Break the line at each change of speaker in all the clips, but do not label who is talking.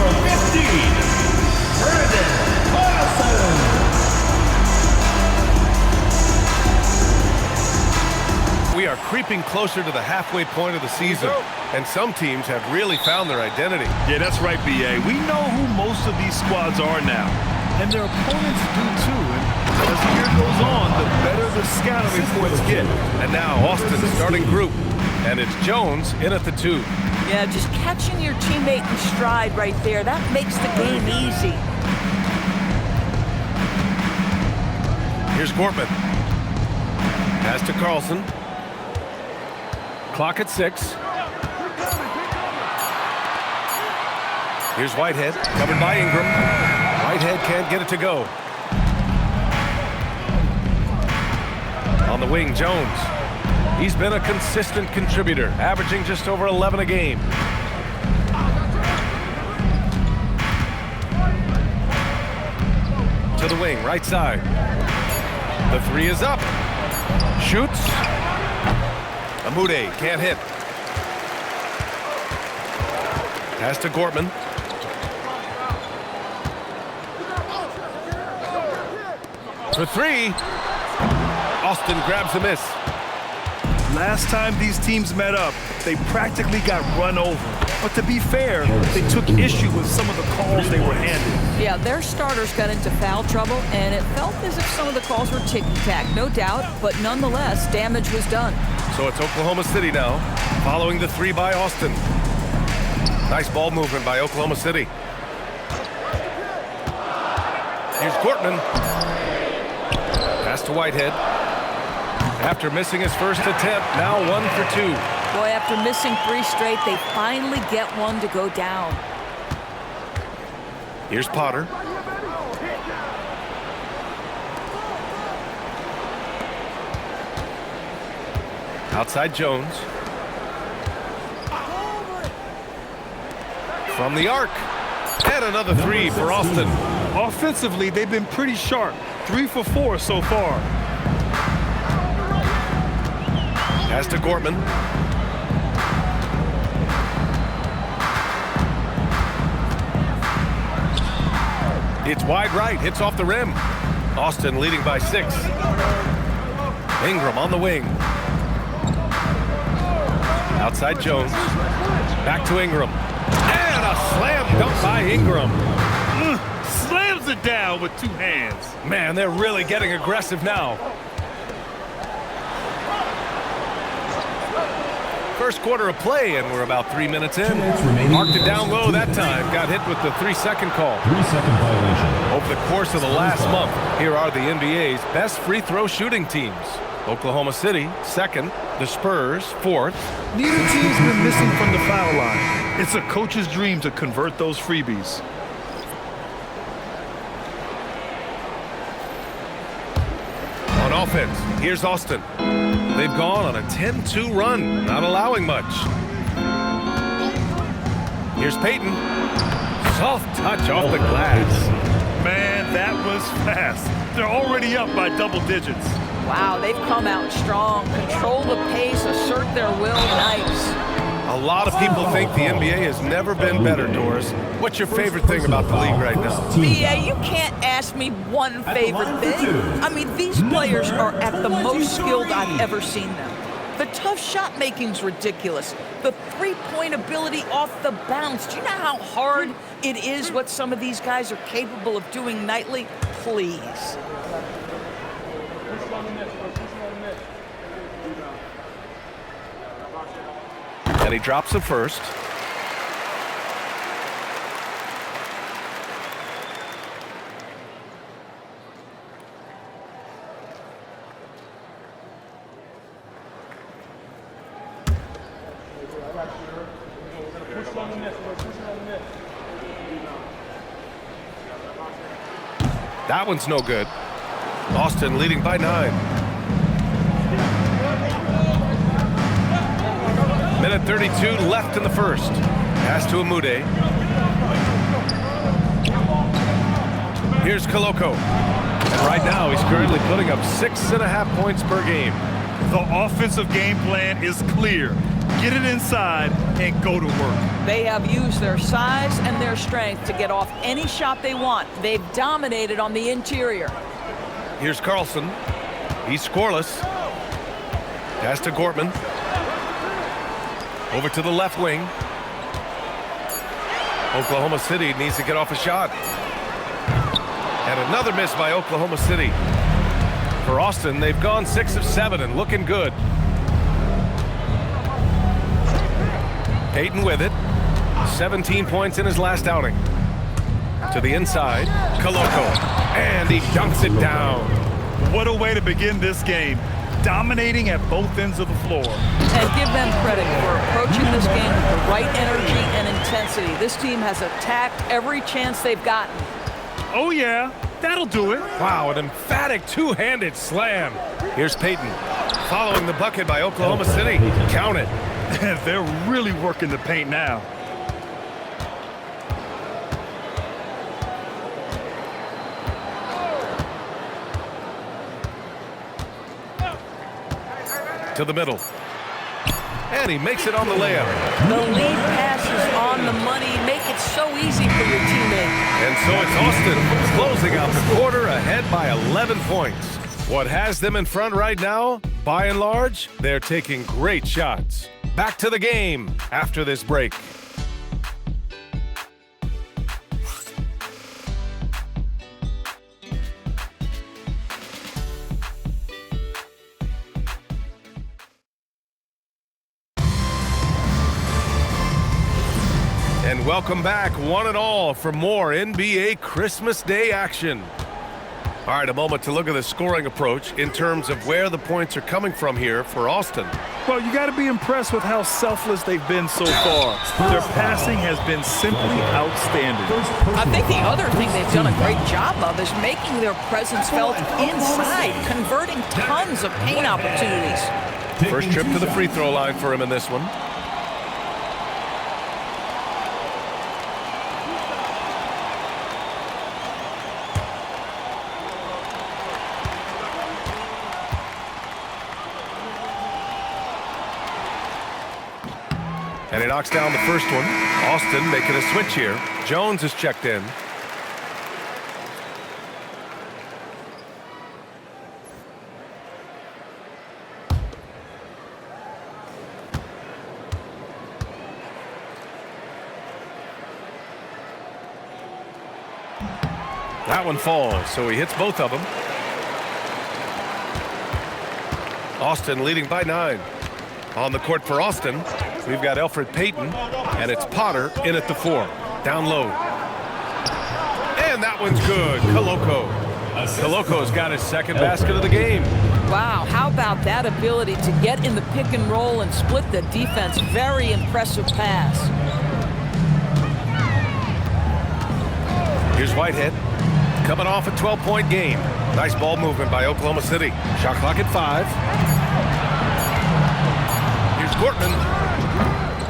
50, Branden Carlson.
We are creeping closer to the halfway point of the season, and some teams have really found their identity.
Yeah, that's right, B.A. We know who most of these squads are now, and their opponents do too. And as the year goes on, the better the scouting reports get.
And now Austin's starting group, and it's Jones in at the 2.
Yeah, just catching your teammate in stride right there, that makes the game easy.
Here's Gortman. Pass to Carlson. Clock at 6. Here's Whitehead, covered by Ingram. Whitehead can't get it to go. On the wing, Jones. He's been a consistent contributor, averaging just over 11 a game. To the wing, right side. The 3 is up. Shoots. Amude can't hit. Pass to Gortman. For 3. Austin grabs a miss.
Last time these teams met up, they practically got run over. But to be fair, they took issue with some of the calls they were handed.
Yeah, their starters got into foul trouble, and it felt as if some of the calls were ticky-tack, no doubt, but nonetheless, damage was done.
So it's Oklahoma City now, following the 3 by Austin. Nice ball movement by Oklahoma City. Here's Gortman. Pass to Whitehead. After missing his first attempt, now 1 for 2.
Boy, after missing 3 straight, they finally get one to go down.
Here's Potter. Outside Jones. From the arc. And another 3 for Austin.
Offensively, they've been pretty sharp. 3 for 4 so far.
Pass to Gortman. It's wide right, hits off the rim. Austin leading by 6. Ingram on the wing. Outside Jones. Back to Ingram. And a slam dunk by Ingram.
Slams it down with 2 hands.
Man, they're really getting aggressive now. First quarter of play, and we're about 3 minutes in. Marked it down low that time. Got hit with the 3-second call.
3-second violation.
Over the course of the last month, here are the NBA's best free throw shooting teams. Oklahoma City, 2nd. The Spurs, 4th.
Neither team's been missing from the foul line. It's a coach's dream to convert those freebies.
On offense, here's Austin. They've gone on a 10-2 run, not allowing much. Here's Payton. Soft touch off the glass.
Man, that was fast. They're already up by double digits.
Wow, they've come out strong, control the pace, assert their will. Nice.
A lot of people think the NBA has never been better, Doris. What's your favorite thing about the league right now?
BA, you can't ask me one favorite thing. I mean, these players are at the most skilled I've ever seen them. The tough shot making's ridiculous. The three-point ability off the bounce. Do you know how hard it is what some of these guys are capable of doing nightly? Please.
And he drops it first. That one's no good. Austin leading by 9. Minute 32 left in the first. Pass to Amude. Here's Koloko. And right now he's currently putting up 6.5 points per game.
The offensive game plan is clear. get it inside, and go to work.
They have used their size and their strength to get off any shot they want. They've dominated on the interior.
Here's Carlson. He's scoreless. Pass to Gortman. Over to the left wing. Oklahoma City needs to get off a shot. And another miss by Oklahoma City. For Austin, they've gone 6 of 7 and looking good. Payton with it. 17 points in his last outing. To the inside, Koloko. And he dunks it down.
What a way to begin this game. Dominating at both ends of the floor.
And give them credit for approaching this game with the right energy and intensity. This team has attacked every chance they've gotten.
Oh, yeah. That'll do it.
Wow, an emphatic two-handed slam. Here's Payton. Following the bucket by Oklahoma City. Count it.
They're really working the paint now.
To the middle. And he makes it on the layup.
The lead pass is on the money. Make it so easy for your teammate.
And so it's Austin closing out the quarter ahead by 11 points. What has them in front right now? By and large, they're taking great shots. Back to the game after this break. And welcome back, one and all, for more NBA Christmas Day action. All right, a moment to look at the scoring approach in terms of where the points are coming from here for Austin.
Well, you got to be impressed with how selfless they've been so far. Their passing has been simply outstanding.
I think the other thing they've done a great job of is making their presence felt inside, converting tons of paint opportunities.
First trip to the free throw line for him in this one. And he knocks down the first one. Austin making a switch here. Jones is checked in. That one falls, so he hits both of them. Austin leading by 9. On the court for Austin, we've got Elfrid Payton, and it's Potter in at the 4. Down low. And that one's good. Koloko. Koloko's got his second basket of the game.
Wow, how about that ability to get in the pick and roll and split the defense? Very impressive pass.
Here's Whitehead, coming off a 12-point game. Nice ball movement by Oklahoma City. Shot clock at 5. Here's Gortman,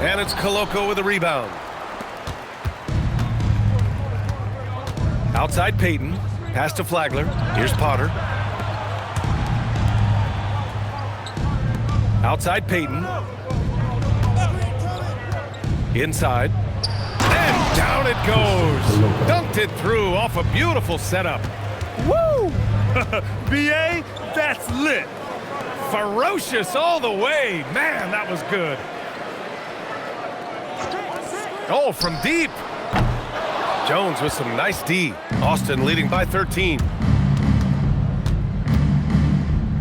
and it's Koloko with a rebound. Outside Payton, pass to Flagler. Here's Potter. Outside Payton. Inside. And down it goes. Dunked it through off a beautiful setup.
Woo! BA, that's lit.
Ferocious all the way. Man, that was good. Oh, from deep. Jones with some nice D. Austin leading by 13.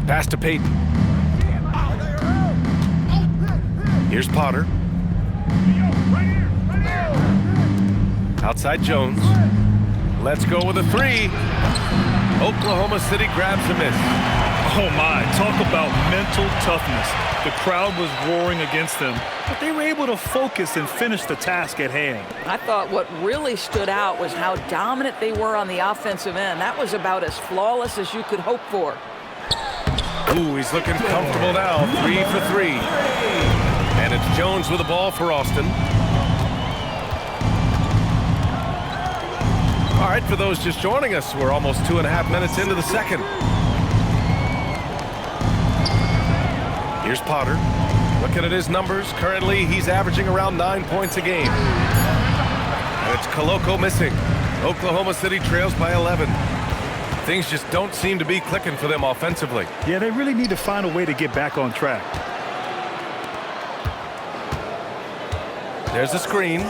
Pass to Payton. Here's Potter. Outside Jones. Let's go with a 3. Oklahoma City grabs a miss.
Oh my, talk about mental toughness. The crowd was roaring against them, but they were able to focus and finish the task at hand.
I thought what really stood out was how dominant they were on the offensive end. That was about as flawless as you could hope for.
Ooh, he's looking comfortable now. 3 for 3. And it's Jones with the ball for Austin. All right, for those just joining us, we're almost 2.5 minutes into the second. Here's Potter, Looking at his numbers, currently he's averaging around 9 points a game. And it's Koloko missing. Oklahoma City trails by 11. Things just don't seem to be clicking for them offensively.
Yeah, they really need to find a way to get back on track.
There's a screen.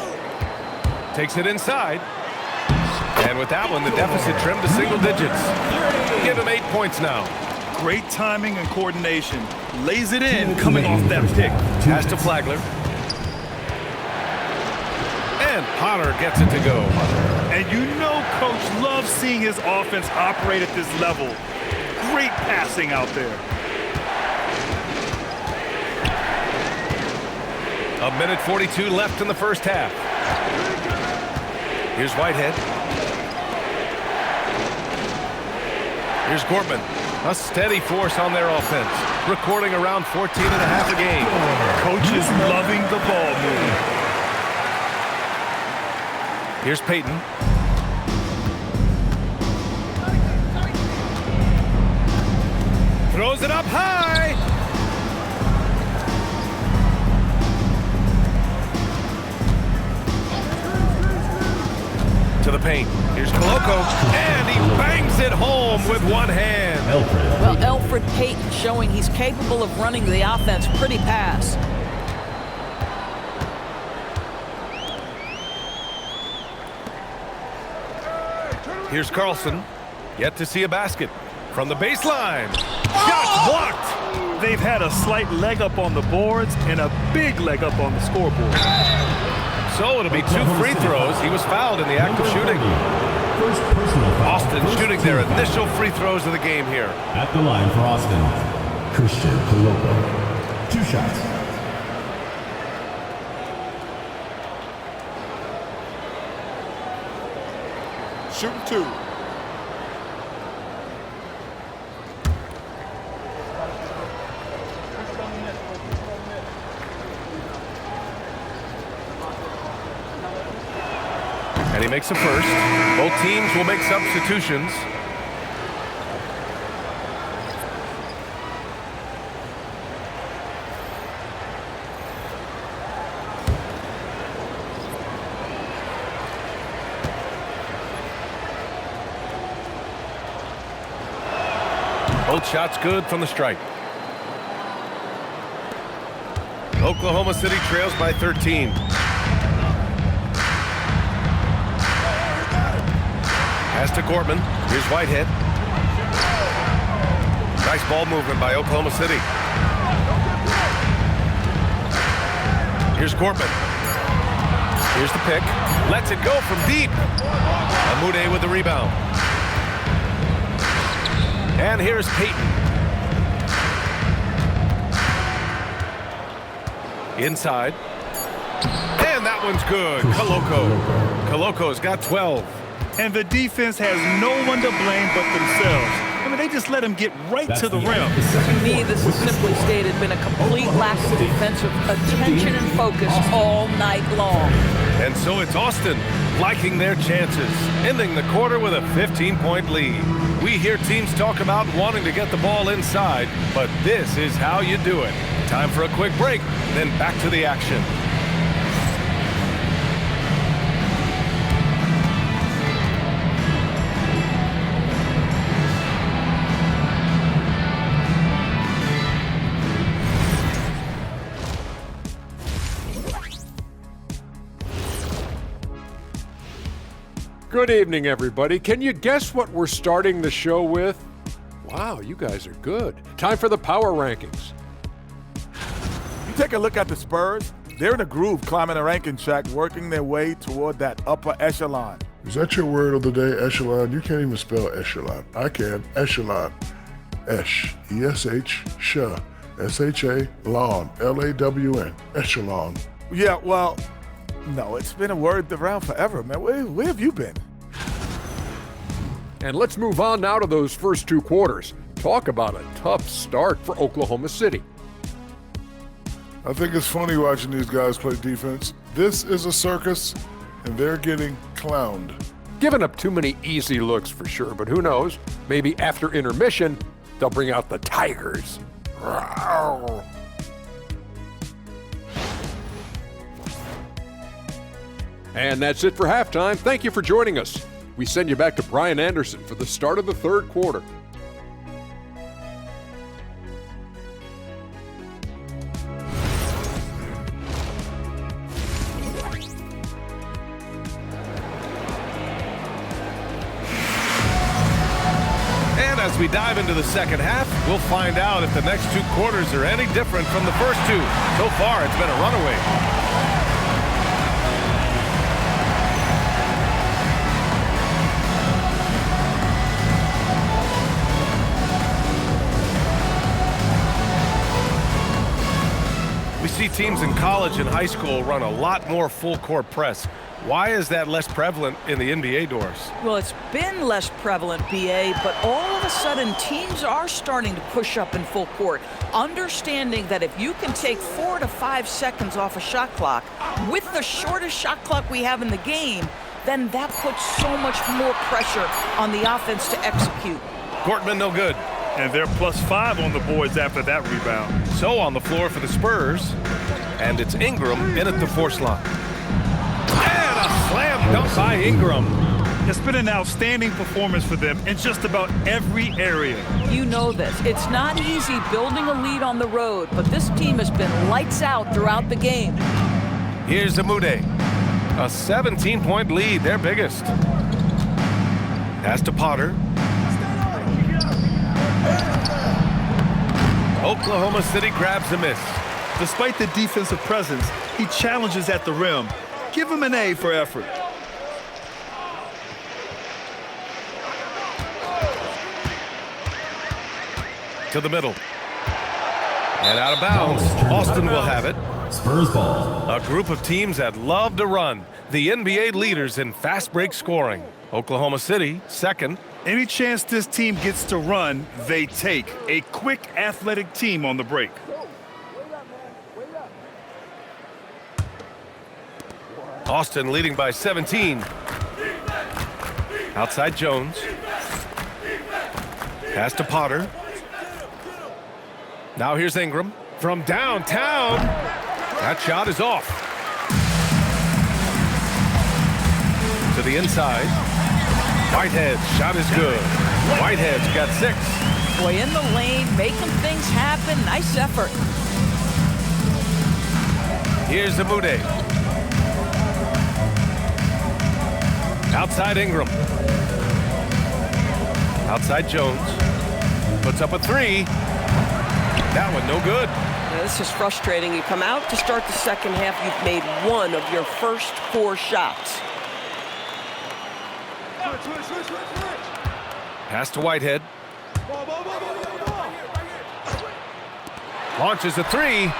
Takes it inside. And with that one, the deficit trimmed to single digits. Give him 8 points now.
Great timing and coordination. Lays it in coming off that pick.
Pass to Flagler. And Potter gets it to go.
And you know Coach loves seeing his offense operate at this level. Great passing out there.
A minute 42 left in the first half. Here's Whitehead. Here's Gortman. A steady force on their offense. Recording around 14 and a half a game.
Coach is loving the ball movement.
Here's Payton. Throws it up high. To the paint. Here's Koloko, and he bangs it home with one hand.
Elfrid.
Well, Elfrid Payton showing he's capable of running the offense pretty fast.
Here's Carlson. Yet to see a basket. From the baseline. Shot blocked.
They've had a slight leg up on the boards and a big leg up on the scoreboard.
So it'll be 2 free throws. He was fouled in the act of shooting.
First personal foul.
Austin shooting their initial free throws of the game here.
At the line for Austin, Christian Koloko. 2 shots.
Shooting 2.
And he makes a first. Both teams will make substitutions. Both shots good from the stripe. Oklahoma City trails by 13. Pass to Gortman. Here's Whitehead. Nice ball movement by Oklahoma City. Here's Gortman. Here's the pick. Lets it go from deep. Amude with the rebound. And here's Payton. Inside. And that one's good. Koloko. Koloko's got 12.
And the defense has no one to blame but themselves. I mean, they just let him get right to the rim.
To me, this has simply stated been a complete lack of defensive attention and focus all night long.
And so it's Austin liking their chances, ending the quarter with a 15-point lead. We hear teams talk about wanting to get the ball inside, but this is how you do it. Time for a quick break, then back to the action.
Good evening, everybody. Can you guess what we're starting the show with? Wow, you guys are good. Time for the power rankings.
You take a look at the Spurs, they're in a groove climbing the ranking track, working their way toward that upper echelon.
Is that your word of the day, echelon? You can't even spell echelon. I can. Echelon. Esh. E-S-H. Sh. S-H-A. Lawn. L-A-W-N. Echelon.
Yeah, well, no, it's been a word around forever, man. Where have you been?
And let's move on now to those first 2 quarters. Talk about a tough start for Oklahoma City.
I think it's funny watching these guys play defense. This is a circus, and they're getting clowned.
Giving up too many easy looks for sure, but who knows? Maybe after intermission, they'll bring out the Tigers. Rawr. And that's it for halftime. Thank you for joining us. We send you back to Brian Anderson for the start of the third quarter.
And as we dive into the second half, we'll find out if the next two quarters are any different from the first two. So far, it's been a runaway. We see teams in college and high school run a lot more full-court press. Why is that less prevalent in the NBA doors?
Well, it's been less prevalent, BA, but all of a sudden teams are starting to push up in full court, understanding that if you can take 4 to 5 seconds off a shot clock with the shortest shot clock we have in the game, then that puts so much more pressure on the offense to execute.
Gortman no good.
And they're +5 on the boards after that rebound.
So on the floor for the Spurs, and it's Ingram in at the force line. And a slam dunk by Ingram.
It's been an outstanding performance for them in just about every area.
You know this. It's not easy building a lead on the road, but this team has been lights out throughout the game.
Here's Amude. A 17-point lead, their biggest. Pass to Potter. Oklahoma City grabs a miss.
Despite the defensive presence, he challenges at the rim. Give him an A for effort.
To the middle. And out of bounds. Austin will have it.
Spurs ball.
A group of teams that love to run. The NBA leaders in fast break scoring. Oklahoma City, second.
Any chance this team gets to run, they take. A quick, athletic team on the break.
Austin leading by 17. Outside Jones. Pass to Potter. Now here's Ingram from downtown. That shot is off. To the inside. Whitehead, shot is good. Whitehead's got 6.
Boy, in the lane, making things happen. Nice effort.
Here's Amude. Outside Ingram. Outside Jones. Puts up a 3. That one no good.
Yeah, this is frustrating. You come out to start the second half, you've made one of your first 4 shots.
Pass to Whitehead. Launches a 3.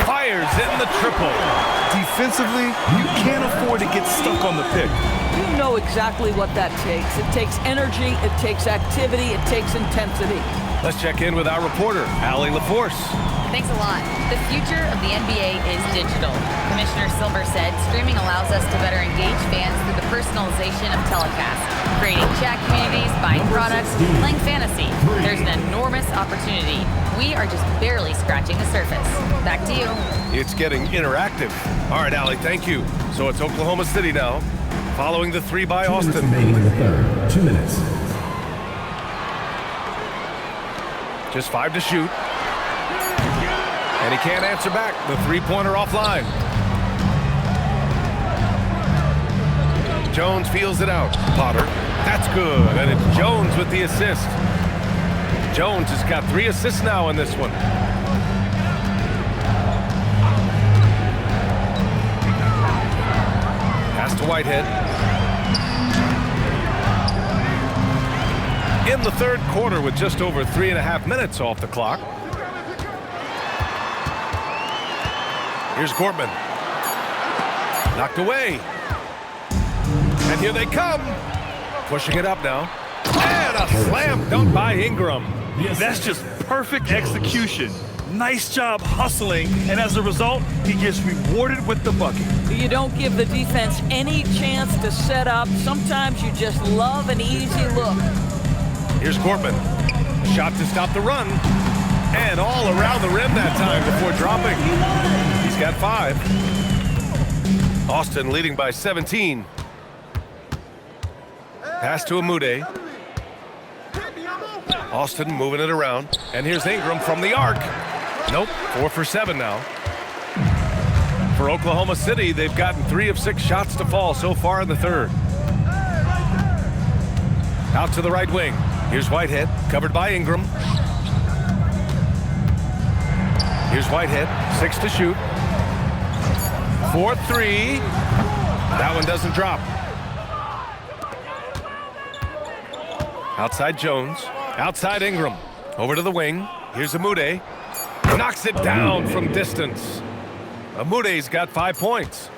Fires in the triple.
Defensively, you can't afford to get stuck on the pick.
You know exactly what that takes. It takes energy, it takes activity, it takes intensity.
Let's check in with our reporter, Allie LaForce.
Thanks a lot. The future of the NBA is digital. Commissioner Silver said streaming allows us to better engage fans through the personalization of telecasts, creating chat communities, buying products, playing fantasy. There's an enormous opportunity. We are just barely scratching the surface. Back to you.
It's getting interactive. All right, Allie, thank you. So it's Oklahoma City now, following the 3 by
2 minutes
Austin.
remaining in the third. 2 minutes.
Just 5 to shoot. And he can't answer back. The 3-pointer offline. Jones feels it out. Potter. That's good. And it's Jones with the assist. Jones has got 3 assists now in this one. Pass to Whitehead. In the third quarter with just over 3.5 minutes off the clock. Here's Gortman. Knocked away. And here they come. Pushing it up now. And a slam dunk by Ingram.
That's just perfect execution. Nice job hustling, and as a result, he gets rewarded with the bucket.
You don't give the defense any chance to set up. Sometimes you just love an easy look.
Here's Gortman. Shot to stop the run. And all around the rim that time before dropping. He's got 5. Austin leading by 17. Pass to Amude. Austin moving it around. And here's Ingram from the arc. Nope, 4 for 7 now. For Oklahoma City, they've gotten 3 of 6 shots to fall so far in the third. Out to the right wing. Here's Whitehead, covered by Ingram. Here's Whitehead, 6 to shoot. 4-3. That one doesn't drop. Outside Jones. Outside Ingram. Over to the wing. Here's Amude. Knocks it down from distance. Amude's got 5 points.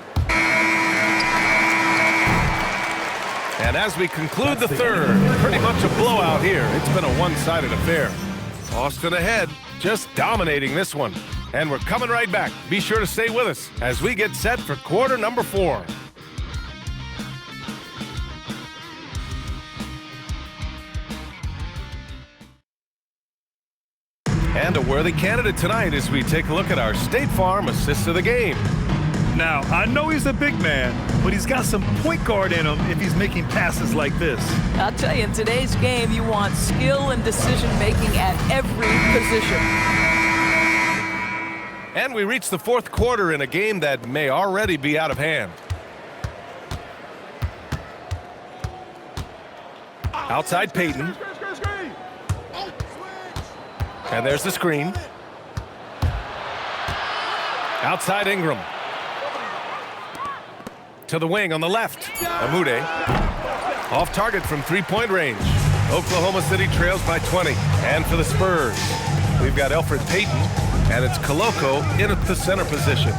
And as we conclude the third, pretty much a blowout here. It's been a one-sided affair. Austin ahead, just dominating this one. And we're coming right back. Be sure to stay with us as we get set for quarter number 4. And a worthy candidate tonight as we take a look at our State Farm assist of the game.
Now, I know he's a big man, but he's got some point guard in him if he's making passes like this.
I'll tell you, in today's game, you want skill and decision-making at every position.
And we reach the fourth quarter in a game that may already be out of hand. Outside Payton. And there's the screen. Outside Ingram. To the wing on the left. Amude. Off target from three-point range. Oklahoma City trails by 20. And for the Spurs, we've got Elfrid Payton, and it's Koloko in at the center position.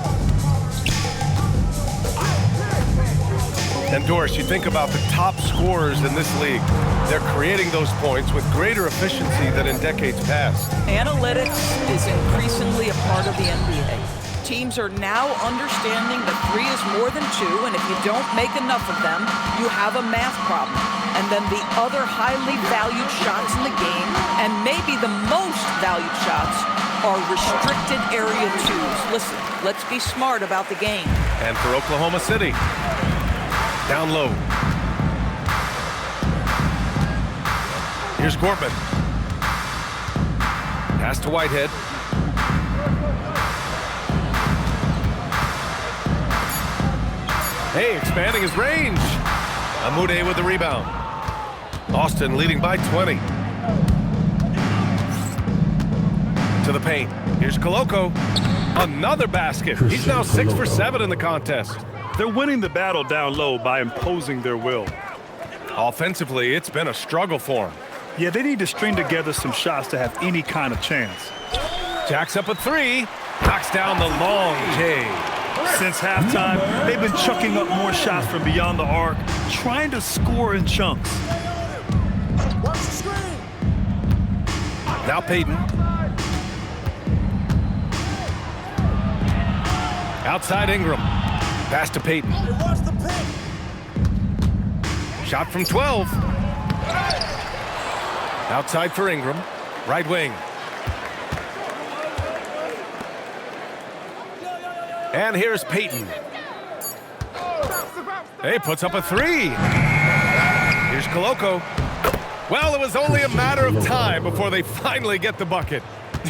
And Doris, you think about the top scorers in this league. They're creating those points with greater efficiency than in decades past.
Analytics is increasingly a part of the NBA. Teams are now understanding that 3 is more than 2, and if you don't make enough of them, you have a math problem. And then the other highly valued shots in the game, and maybe the most valued shots, are restricted area 2s. Listen, let's be smart about the game.
And for Oklahoma City, down low. Here's Gorman. Pass to Whitehead. Hey, expanding his range. Amude with the rebound. Austin leading by 20. To the paint. Here's Koloko. Another basket. He's now 6 for 7 in the contest.
They're winning the battle down low by imposing their will.
Offensively, it's been a struggle for him.
Yeah, they need to string together some shots to have any kind of chance.
Jacks up a 3. Knocks down the long J.
Since halftime, they've been chucking up more shots from beyond the arc, trying to score in chunks.
Now Payton. Outside Ingram. Pass to Payton. Shot from 12. Outside for Ingram. Right wing. And here's Payton. Hey, puts up a 3. Here's Koloko. Well, it was only a matter of time before they finally get the bucket.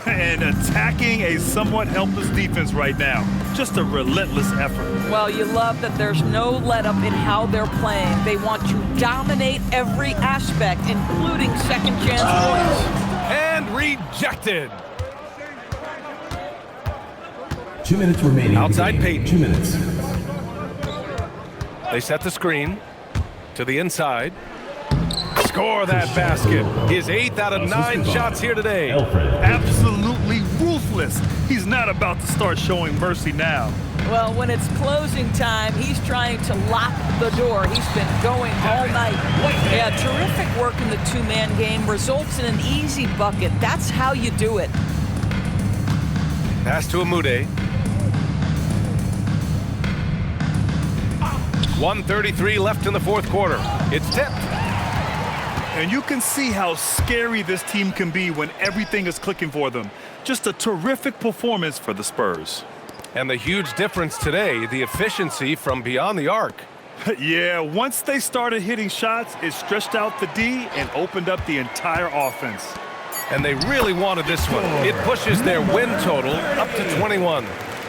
And attacking a somewhat helpless defense right now. Just a relentless effort.
Well, you love that there's no let-up in how they're playing. They want to dominate every aspect, including second-chance points.
And rejected.
2 minutes remaining.
Outside Payton.
2 minutes.
They set the screen to the inside. Score that basket. His 8th out of 9 shots here today.
Absolutely ruthless. He's not about to start showing mercy now.
Well, when it's closing time, he's trying to lock the door. He's been going all night. Yeah, terrific work in the two-man game results in an easy bucket. That's how you do it.
Pass to Amude. 1:33 left in the fourth quarter. It's tipped.
And you can see how scary this team can be when everything is clicking for them. Just a terrific performance for the Spurs.
And the huge difference today, the efficiency from beyond the arc.
Yeah, once they started hitting shots, it stretched out the D and opened up the entire offense.
And they really wanted this one. It pushes their win total up to 21.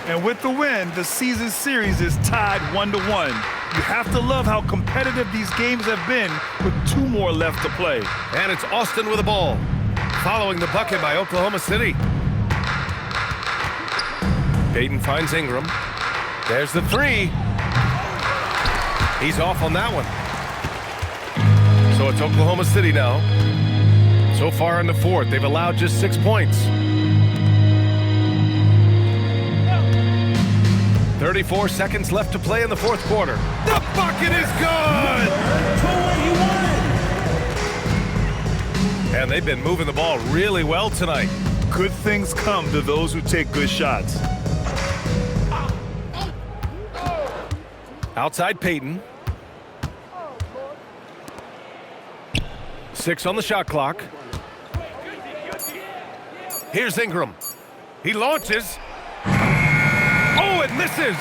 And with the win, the season series is tied 1-1. You have to love how competitive these games have been with 2 more left to play.
And it's Austin with the ball, following the bucket by Oklahoma City. Payton finds Ingram. There's the 3. He's off on that one. So it's Oklahoma City now. So far in the fourth, they've allowed just 6 points. 34 seconds left to play in the fourth quarter. The bucket is good! And they've been moving the ball really well tonight.
Good things come to those who take good shots.
Outside Payton. 6 on the shot clock. Here's Ingram. He launches. Oh, it misses!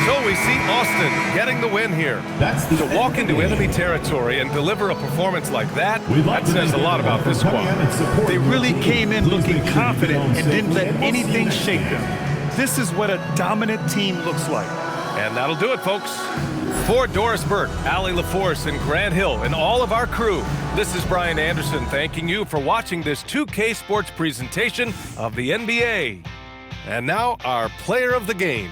So we see Austin getting the win here. To walk into enemy territory and deliver a performance like that, that says a lot about this squad.
They really came in looking confident and didn't let anything shake them. This is what a dominant team looks like.
And that'll do it, folks. For Doris Burke, Allie LaForce, and Grant Hill, and all of our crew, this is Brian Anderson thanking you for watching this 2K Sports presentation of the NBA. And now, our player of the game.